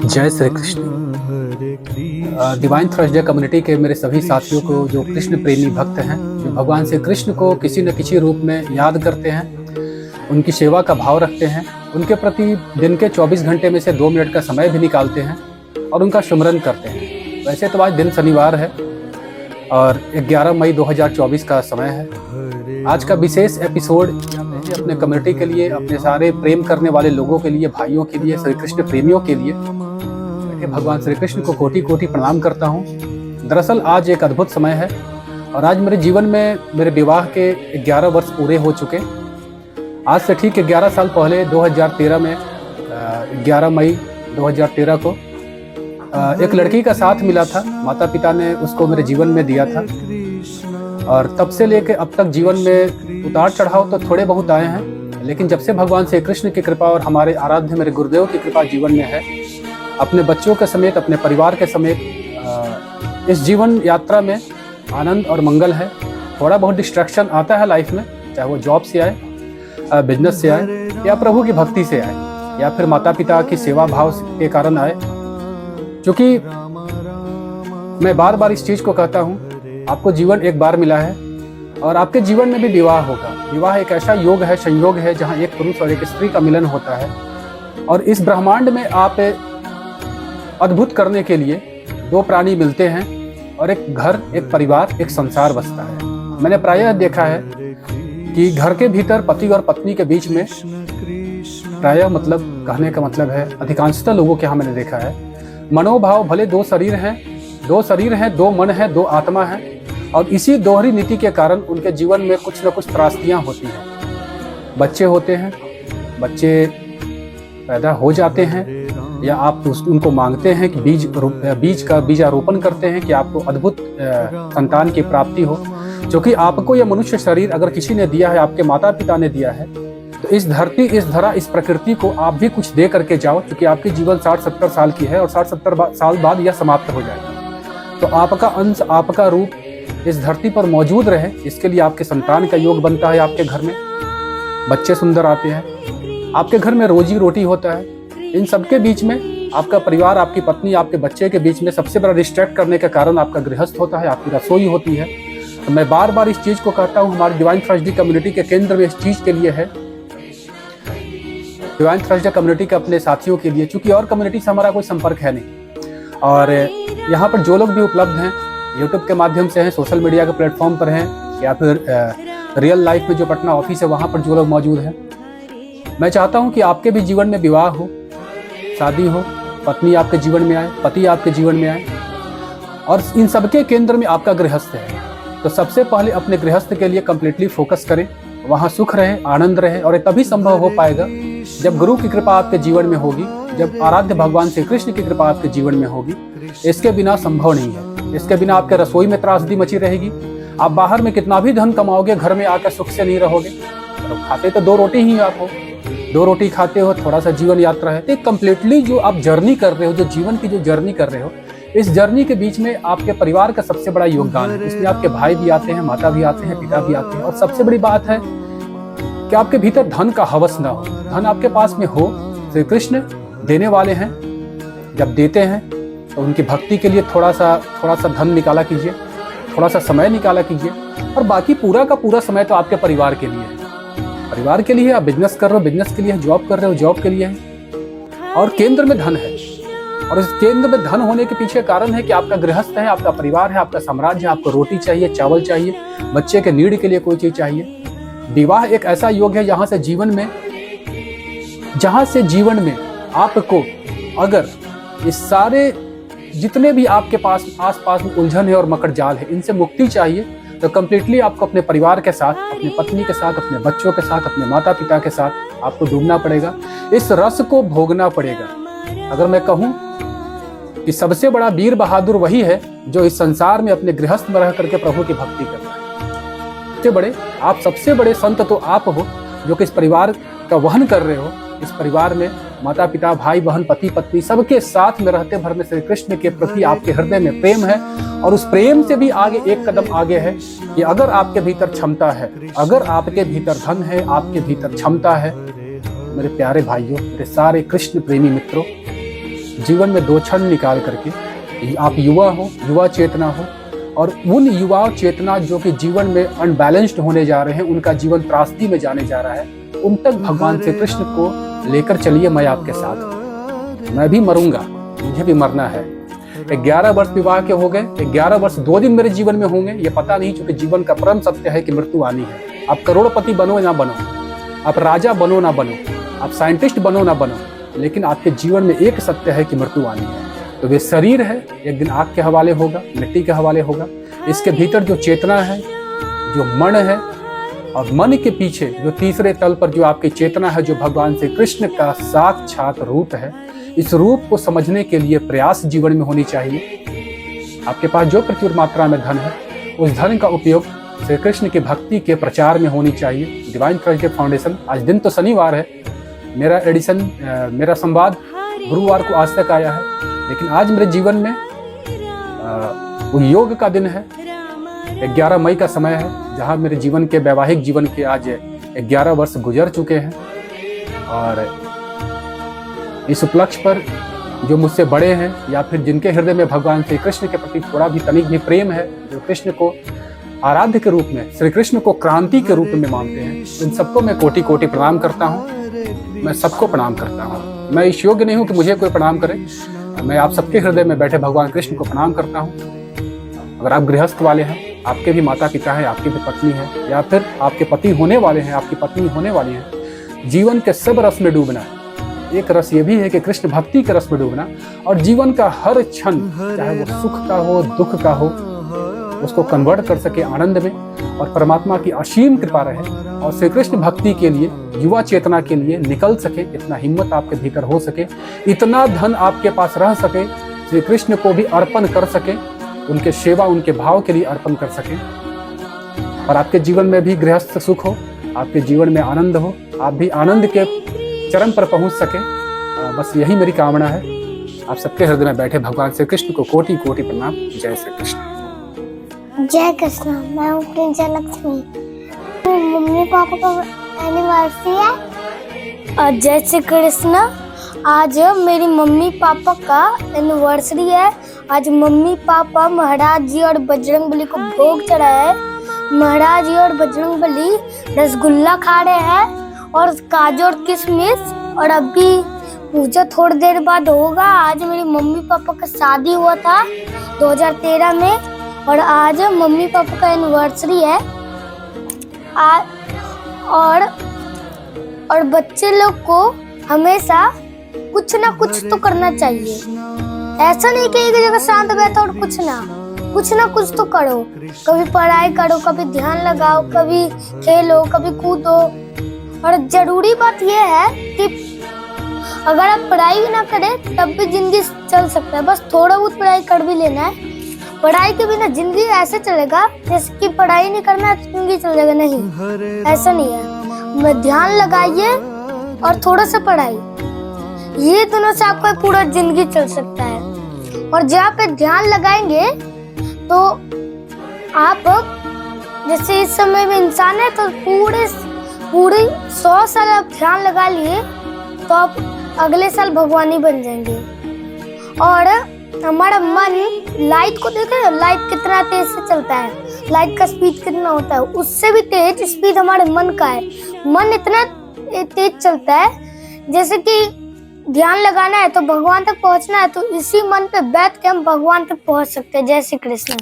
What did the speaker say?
जय Shri Krishna. Divine Thursday community के मेरे सभी साथियों को जो कृष्ण प्रेमी भक्त हैं, जो भगवान श्री कृष्ण को किसी न किसी रूप में याद करते हैं, उनकी सेवा का भाव रखते हैं, उनके प्रति दिन के 24 घंटे में से 2 मिनट का समय भी निकालते हैं और उनका सुमिरन करते हैं। वैसे तो आज दिन शनिवार है और 11 मई 2024 का समय है। आज का विशेष एपिसोड अपने कम्युनिटी के लिए, अपने सारे प्रेम करने वाले लोगों के लिए, भाइयों के लिए, श्री कृष्ण प्रेमियों के लिए भगवान श्री कृष्ण को कोटि कोटि प्रणाम करता हूँ। दरअसल आज एक अद्भुत समय है और आज मेरे जीवन में मेरे विवाह के 11 वर्ष पूरे हो चुके। आज से ठीक 11 साल पहले 2013 में 11 मई 2013 को एक लड़की का साथ मिला था। माता पिता ने उसको मेरे जीवन में दिया था और तब से लेके अब तक जीवन में उतार चढ़ाव तो थोड़े बहुत आए हैं, लेकिन जब से भगवान श्री कृष्ण की कृपा और हमारे आराध्य मेरे गुरुदेव की कृपा जीवन में है, अपने बच्चों के समेत, अपने परिवार के समेत इस जीवन यात्रा में आनंद और मंगल है। थोड़ा बहुत डिस्ट्रैक्शन आता है लाइफ में, चाहे वो जॉब से आए, बिजनेस से आए, या प्रभु की भक्ति से आए, या फिर माता पिता की सेवा भाव के कारण आए। क्योंकि मैं बार बार इस चीज़ को कहता हूँ, आपको जीवन एक बार मिला है और आपके जीवन में भी विवाह होगा। विवाह एक ऐसा योग है, संयोग है, जहाँ एक पुरुष और एक स्त्री का मिलन होता है और इस ब्रह्मांड में आप अद्भुत करने के लिए 2 प्राणी मिलते हैं और एक घर, एक परिवार, एक संसार बसता है। मैंने प्रायः देखा है कि घर के भीतर पति और पत्नी के बीच में प्रायः, मतलब कहने का मतलब है अधिकांशतः लोगों के यहाँ मैंने देखा है, मनोभाव भले 2 शरीर हैं, 2 मन है, 2 आत्मा है और इसी दोहरी नीति के कारण उनके जीवन में कुछ न कुछ त्रासदियाँ होती हैं। बच्चे होते हैं, बच्चे पैदा हो जाते हैं या आप उनको मांगते हैं कि बीज का बीजारोपण करते हैं कि आपको अद्भुत संतान की प्राप्ति हो। क्योंकि आपको यह मनुष्य शरीर अगर किसी ने दिया है, आपके माता पिता ने दिया है, तो इस धरती, इस धरा, इस प्रकृति को आप भी कुछ दे करके जाओ। क्योंकि आपकी जीवन 60-70 साल की है और 60-70 साल बाद यह समाप्त हो जाएगी। तो आपका अंश, आपका रूप इस धरती पर मौजूद रहे, इसके लिए आपके संतान का योग बनता है। आपके घर में बच्चे सुंदर आते हैं, आपके घर में रोजी रोटी होता है। इन सबके बीच में आपका परिवार, आपकी पत्नी, आपके बच्चे के बीच में सबसे बड़ा डिस्ट्रैक्ट करने का कारण आपका गृहस्थ होता है, आपकी रसोई होती है। तो मैं बार बार इस चीज़ को कहता हूँ, हमारी डिवाइन थर्सडे कम्युनिटी के केंद्र में इस चीज़ के लिए है, डिवाइन थर्सडे कम्युनिटी के अपने साथियों के लिए, चूँकि और कम्युनिटी से हमारा कोई संपर्क है नहीं। और यहाँ पर जो लोग भी उपलब्ध हैं, यूट्यूब के माध्यम से हैं, सोशल मीडिया के प्लेटफॉर्म पर हैं, या फिर रियल लाइफ में जो पटना ऑफिस है वहाँ पर जो लोग मौजूद हैं, मैं चाहता हूँ कि आपके भी जीवन में विवाह हो, शादी हो, पत्नी आपके जीवन में आए, पति आपके जीवन में आए और इन सबके केंद्र में आपका गृहस्थ है। तो सबसे पहले अपने गृहस्थ के लिए कंप्लीटली फोकस करें, वहाँ सुख रहे, आनंद रहे। और ये तभी संभव हो पाएगा जब गुरु की कृपा आपके जीवन में होगी, जब आराध्य भगवान श्री कृष्ण की कृपा आपके जीवन में होगी। इसके बिना संभव नहीं है। इसके बिना आपके रसोई में त्रासदी मची रहेगी। आप बाहर में कितना भी धन कमाओगे, घर में आकर सुख से नहीं रहोगे। तो खाते तो 2 रोटी ही आप हो, 2 रोटी खाते हो, थोड़ा सा जीवन यात्रा है। तो कंप्लीटली जो आप जर्नी कर रहे हो, जो जीवन की जो जर्नी कर रहे हो, इस जर्नी के बीच में आपके परिवार का सबसे बड़ा योगदान है। इसमें आपके भाई भी आते हैं, माता भी आते हैं, पिता भी आते हैं। और सबसे बड़ी बात है कि आपके भीतर धन का हवस ना हो। धन आपके पास में हो, श्री कृष्ण देने वाले हैं। जब देते हैं तो उनकी भक्ति के लिए थोड़ा सा धन निकाला कीजिए, थोड़ा सा समय निकाला कीजिए और बाकी पूरा का पूरा समय तो आपके परिवार के लिए है। परिवार के लिए आप बिजनेस कर रहे हो, बिजनेस के लिए जॉब कर रहे हो, जॉब के लिए है। और केंद्र में धन है और इस केंद्र में धन होने के पीछे कारण है कि आपका गृहस्थ है, आपका परिवार है, आपका साम्राज्य है। आपको रोटी चाहिए, चावल चाहिए, बच्चे के नीड के लिए कोई चीज चाहिए। विवाह एक ऐसा योग है जहाँ से जीवन में आपको अगर इस सारे जितने भी आपके पास आसपास में उलझन है और मकर जाल है, इनसे मुक्ति चाहिए, तो कम्प्लीटली आपको अपने परिवार के साथ, अपनी पत्नी के साथ, अपने बच्चों के साथ, अपने माता पिता के साथ आपको डूबना पड़ेगा। इस रस को भोगना पड़ेगा। अगर मैं कहूँ कि सबसे बड़ा वीर बहादुर वही है जो इस संसार में अपने गृहस्थ में रह करके प्रभु की भक्ति कर रहा है। सबसे बड़े संत तो आप हो जो कि इस परिवार का वहन कर रहे हो। इस परिवार में माता पिता, भाई बहन, पति पत्नी सबके साथ में रहते भर में श्री कृष्ण के प्रति आपके हृदय में प्रेम है। और उस प्रेम से भी आगे एक कदम आगे है कि अगर आपके भीतर क्षमता है, अगर आपके भीतर धन है, आपके भीतर क्षमता है, मेरे प्यारे भाइयों, मेरे सारे कृष्ण प्रेमी मित्रों, जीवन में 2 क्षण निकाल करके आप युवा हो, युवा चेतना हो, और उन युवा चेतना जो कि जीवन में अनबैलेंस्ड होने जा रहे हैं, उनका जीवन त्रासदी में जाने जा रहा है, उन तक भगवान श्री कृष्ण को लेकर चलिए। मैं आपके साथ, मैं भी मरूंगा, मुझे भी मरना है। 11 वर्ष विवाह के हो गए, 11 वर्ष 2 दिन मेरे जीवन में होंगे, ये पता नहीं, क्योंकि जीवन का परम सत्य है कि मृत्यु आनी है। आप करोड़पति बनो ना बनो, आप राजा बनो ना बनो, आप साइंटिस्ट बनो ना बनो, लेकिन आपके जीवन में एक सत्य है कि मृत्यु आनी है। तो वे शरीर है, एक दिन आग के हवाले होगा, मिट्टी के हवाले होगा। इसके भीतर जो चेतना है, जो मन है, और मन के पीछे जो तीसरे तल पर जो आपकी चेतना है, जो भगवान श्री कृष्ण का साक्षात रूप है, इस रूप को समझने के लिए प्रयास जीवन में होनी चाहिए। आपके पास जो प्रचुर मात्रा में धन है, उस धन का उपयोग श्री कृष्ण की भक्ति के प्रचार में होनी चाहिए। डिवाइन थर्सडे फाउंडेशन, आज दिन तो शनिवार है, मेरा एडिशन, मेरा संवाद गुरुवार को आज तक आया है, लेकिन आज मेरे जीवन में वो योग का दिन है। 11 मई का समय है, जहाँ मेरे जीवन के वैवाहिक जीवन के आज 11 वर्ष गुजर चुके हैं। और इस उपलक्ष्य पर जो मुझसे बड़े हैं, या फिर जिनके हृदय में भगवान श्री कृष्ण के प्रति थोड़ा भी तनिक भी प्रेम है, जो कृष्ण को आराध्य के रूप में, श्री कृष्ण को क्रांति के रूप में मानते हैं, उन सबको मैं कोटि कोटि प्रणाम करता हूँ। मैं सबको प्रणाम करता हूँ। मैं इस योग्य नहीं हूँ कि मुझे कोई प्रणाम करे। मैं आप सबके हृदय में बैठे भगवान कृष्ण को प्रणाम करता हूँ। अगर आप गृहस्थ वाले हैं, आपके भी माता पिता हैं, आपकी भी पत्नी है, या फिर आपके पति होने वाले हैं, आपकी पत्नी होने वाली है, जीवन के सब रस में डूबना। एक रस ये भी है कि कृष्ण भक्ति के रस में डूबना, और जीवन का हर क्षण, चाहे वो सुख का हो, दुख का हो, उसको कन्वर्ट कर सके आनंद में, और परमात्मा की असीम कृपा रहे, और श्री कृष्ण भक्ति के लिए, युवा चेतना के लिए निकल सके, इतना हिम्मत आपके भीतर हो सके, इतना धन आपके पास रह सके, श्री कृष्ण को भी अर्पण कर सके, उनके सेवा, उनके भाव के लिए अर्पण कर सके, और आपके जीवन में भी गृहस्थ सुख हो, आपके जीवन में आनंद हो, आप भी आनंद के चरम पर पहुंच सके। बस यही मेरी कामना है। आप सबके हृदय में बैठे भगवान श्री कृष्ण को कोटि कोटि प्रणाम। जय श्री कृष्ण। जय कृष्ण। मैं हूँ प्रिंसा लक्ष्मी। मम्मी पापा का एनिवर्सरी है। जय श्री कृष्ण। आज मेरी मम्मी पापा का एनिवर्सरी है। आज मम्मी पापा महाराज जी और बजरंगबली को भोग चढ़ाया है। महाराज जी और बजरंगबली रसगुल्ला खा रहे हैं और काजू और किशमिश, और अभी पूजा थोड़ी देर बाद होगा। आज मेरी मम्मी पापा का शादी हुआ था 2013 में, और आज मम्मी पापा का एनिवर्सरी है। और बच्चे लोग को हमेशा कुछ ना कुछ तो करना चाहिए। ऐसा नहीं कि एक जगह शांत बैठो और कुछ ना कुछ तो करो। कभी पढ़ाई करो, कभी ध्यान लगाओ, कभी खेलो, कभी कूदो। और जरूरी बात यह है कि अगर आप पढ़ाई भी ना करें तब भी जिंदगी चल सकता है। बस थोड़ा बहुत पढ़ाई कर भी लेना है। पढ़ाई के बिना जिंदगी ऐसे चलेगा जैसे कि पढ़ाई नहीं करना जिंदगी चल जाएगा, नहीं, ऐसा नहीं है। ध्यान लगाइए और थोड़ा सा पढ़ाई, ये दोनों से आपका पूरा जिंदगी चल सकता है। और जहाँ पे ध्यान लगाएंगे तो आप, जैसे इस समय में इंसान है तो पूरे 100 साल आप ध्यान लगा लिए तो आप अगले साल भगवान ही बन जाएंगे। और हमारा मन, लाइट को देखो, लाइट कितना तेज से चलता है, लाइट का स्पीड कितना होता है, उससे भी तेज स्पीड हमारे मन का है। मन इतना तेज चलता है, जैसे कि ध्यान लगाना है तो भगवान तक पहुंचना है तो इसी मन पे बैठ के हम भगवान तक पहुंच सकते हैं। जय श्री कृष्ण।